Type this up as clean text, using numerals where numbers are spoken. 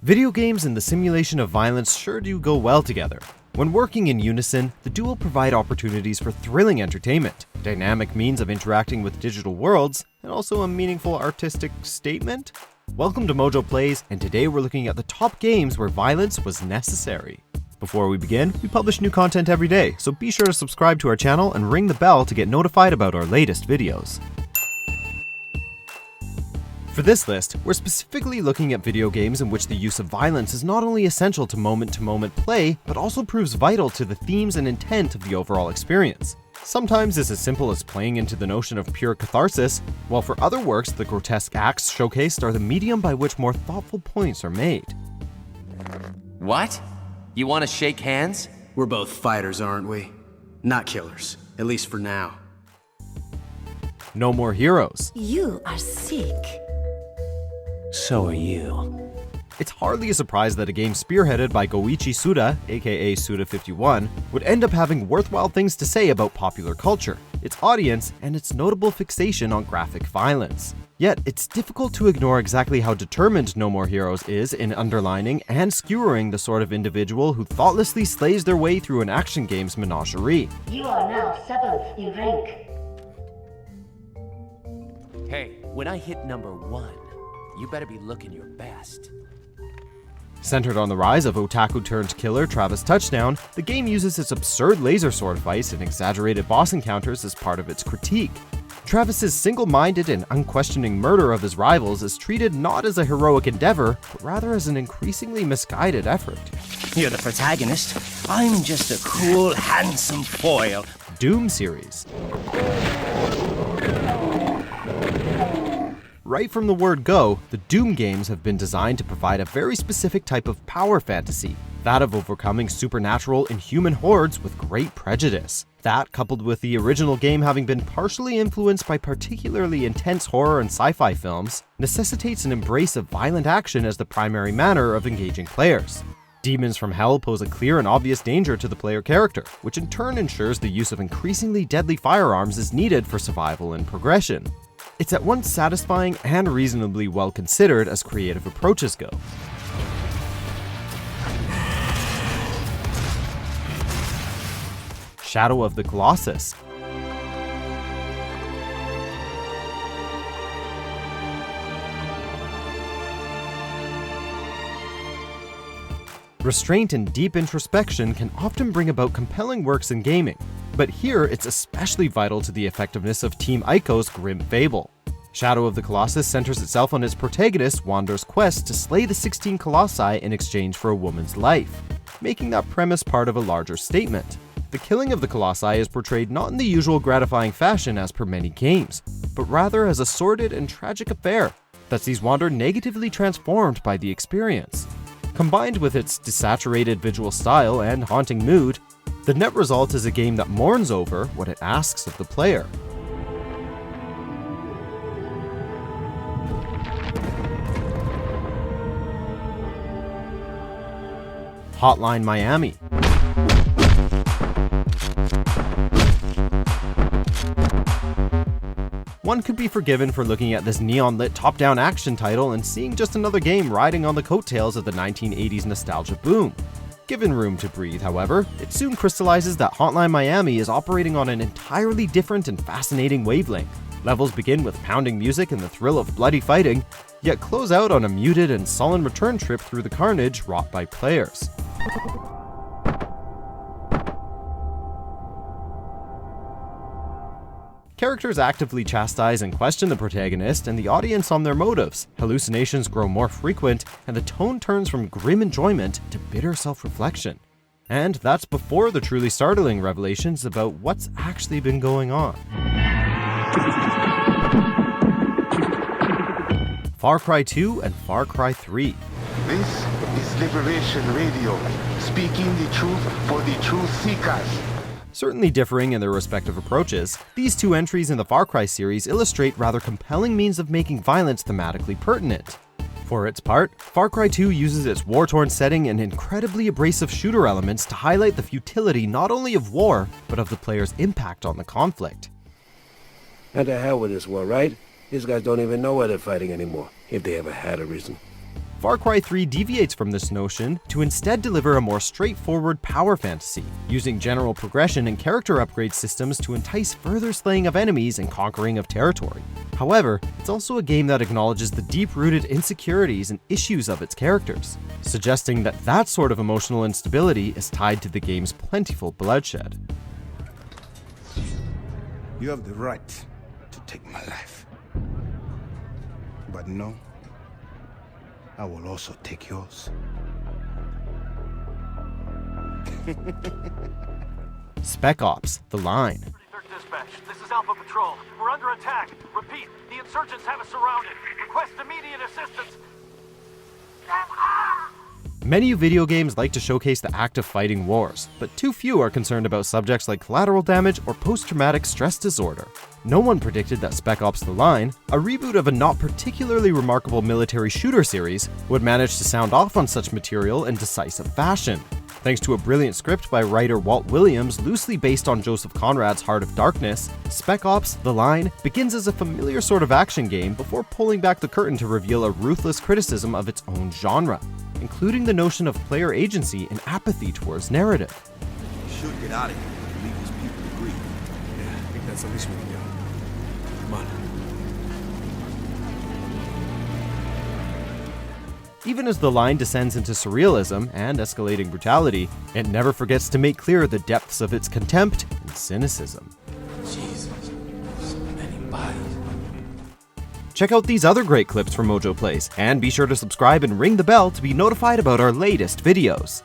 Video games and the simulation of violence sure do go well together. When working in unison, the duo provide opportunities for thrilling entertainment, dynamic means of interacting with digital worlds, and also a meaningful artistic statement. Welcome to MojoPlays, and today we're looking at the top games where violence was necessary. Before we begin, we publish new content every day, so be sure to subscribe to our channel and ring the bell to get notified about our latest videos. For this list, we're specifically looking at video games in which the use of violence is not only essential to moment-to-moment play, but also proves vital to the themes and intent of the overall experience. Sometimes it's as simple as playing into the notion of pure catharsis, while for other works, the grotesque acts showcased are the medium by which more thoughtful points are made. What? You want to shake hands? We're both fighters, aren't we? Not killers, at least for now. No More Heroes. You are sick. So are you. It's hardly a surprise that a game spearheaded by Goichi Suda, aka Suda51, would end up having worthwhile things to say about popular culture, its audience, and its notable fixation on graphic violence. Yet, it's difficult to ignore exactly how determined No More Heroes is in underlining and skewering the sort of individual who thoughtlessly slays their way through an action game's menagerie. You are now 7th in rank. Hey, when I hit number 1, you better be looking your best. Centered on the rise of otaku-turned-killer Travis Touchdown, the game uses its absurd laser sword fights and exaggerated boss encounters as part of its critique. Travis's single-minded and unquestioning murder of his rivals is treated not as a heroic endeavor, but rather as an increasingly misguided effort. You're the protagonist. I'm just a cool, handsome foil. Doom series. Right from the word go, the Doom games have been designed to provide a very specific type of power fantasy, that of overcoming supernatural and human hordes with great prejudice. That, coupled with the original game having been partially influenced by particularly intense horror and sci-fi films, necessitates an embrace of violent action as the primary manner of engaging players. Demons from Hell pose a clear and obvious danger to the player character, which in turn ensures the use of increasingly deadly firearms is needed for survival and progression. It's at once satisfying and reasonably well considered as creative approaches go. Shadow of the Colossus. Restraint and deep introspection can often bring about compelling works in gaming, but here it's especially vital to the effectiveness of Team Ico's grim fable. Shadow of the Colossus centers itself on its protagonist Wander's quest to slay the 16 Colossi in exchange for a woman's life, making that premise part of a larger statement. The killing of the Colossi is portrayed not in the usual gratifying fashion as per many games, but rather as a sordid and tragic affair that sees Wander negatively transformed by the experience. Combined with its desaturated visual style and haunting mood, the net result is a game that mourns over what it asks of the player. Hotline Miami. One could be forgiven for looking at this neon-lit top-down action title and seeing just another game riding on the coattails of the 1980s nostalgia boom. Given room to breathe, however, it soon crystallizes that Hotline Miami is operating on an entirely different and fascinating wavelength. Levels begin with pounding music and the thrill of bloody fighting, yet close out on a muted and sullen return trip through the carnage wrought by players. Characters actively chastise and question the protagonist and the audience on their motives, hallucinations grow more frequent, and the tone turns from grim enjoyment to bitter self-reflection. And that's before the truly startling revelations about what's actually been going on. Far Cry 2 and Far Cry 3. This is Liberation Radio, speaking the truth for the truth seekers. Certainly differing in their respective approaches, these two entries in the Far Cry series illustrate rather compelling means of making violence thematically pertinent. For its part, Far Cry 2 uses its war-torn setting and incredibly abrasive shooter elements to highlight the futility not only of war, but of the player's impact on the conflict. And to hell with this war, right? These guys don't even know why they're fighting anymore, if they ever had a reason. Far Cry 3 deviates from this notion to instead deliver a more straightforward power fantasy, using general progression and character upgrade systems to entice further slaying of enemies and conquering of territory. However, it's also a game that acknowledges the deep-rooted insecurities and issues of its characters, suggesting that that sort of emotional instability is tied to the game's plentiful bloodshed. You have the right to take my life. But no, I will also take yours. Spec Ops: The Line. Dispatch, this is Alpha Patrol. We're under attack. Repeat, the insurgents have us surrounded. Request immediate assistance. Many video games like to showcase the act of fighting wars, but too few are concerned about subjects like collateral damage or post-traumatic stress disorder. No one predicted that Spec Ops: The Line, a reboot of a not particularly remarkable military shooter series, would manage to sound off on such material in decisive fashion. Thanks to a brilliant script by writer Walt Williams loosely based on Joseph Conrad's Heart of Darkness, Spec Ops: The Line begins as a familiar sort of action game before pulling back the curtain to reveal a ruthless criticism of its own genre, including the notion of player agency and apathy towards narrative. Should get out of here and leave these people to grieve. Yeah, I think that's the least we can do. Come on. Even as The Line descends into surrealism and escalating brutality, it never forgets to make clear the depths of its contempt and cynicism. Jesus, so many bodies. Check out these other great clips from MojoPlays, and be sure to subscribe and ring the bell to be notified about our latest videos.